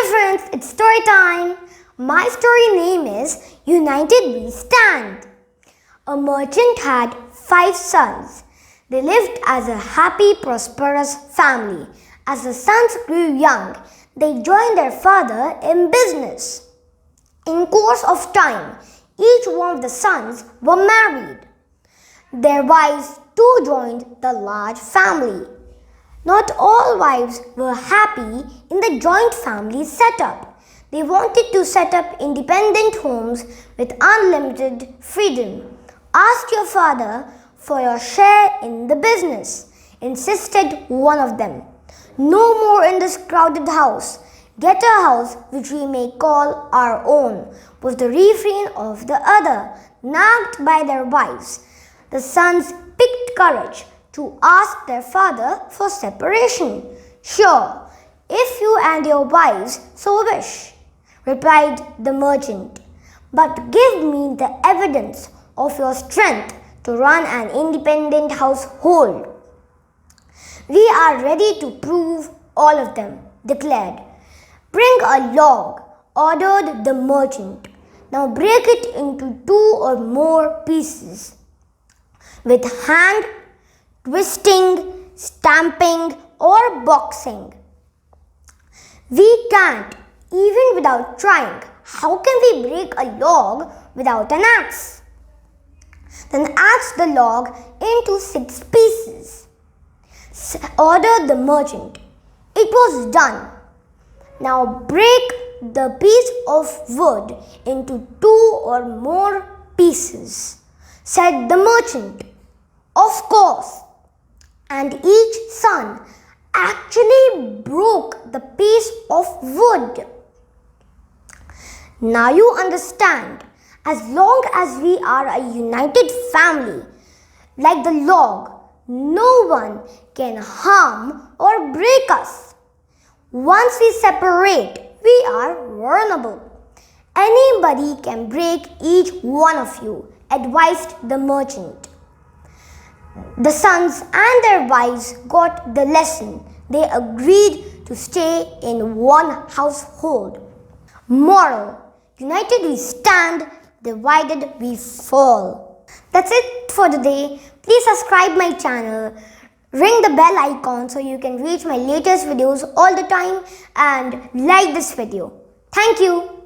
friends, it's story time. My story name is United We Stand. A merchant had 5 sons. They lived as a happy, prosperous family. As the sons grew young, they joined their father in business. In course of time, each one of the sons were married. Their wives too joined the large family. Not all wives were happy in the joint family setup. They wanted to set up independent homes with unlimited freedom. Ask your father for your share in the business, insisted one of them. No more in this crowded house. Get a house which we may call our own, was the refrain of the other, nagged by their wives. The sons picked courage to ask their father for separation. Sure, if you and your wives so wish, replied the merchant. But give me the evidence of your strength to run an independent household. We are ready to prove all of them, declared. Bring a log, ordered the merchant. Now break it into 2 or more pieces. With hand, twisting, stamping, or boxing. We can't, even without trying. How can we break a log without an axe? Then axe the log into 6 pieces, ordered the merchant. It was done. Now break the piece of wood into 2 or more pieces, said the merchant. Of course. And each son actually broke the piece of wood. Now you understand, as long as we are a united family, like the log, no one can harm or break us. Once we separate, we are vulnerable. Anybody can break each one of you, advised the merchant. The sons and their wives got the lesson. They agreed to stay in one household. Moral: united we stand, divided we fall. That's it for today. Please subscribe my channel. Ring the bell icon so you can reach my latest videos all the time and like this video. Thank you.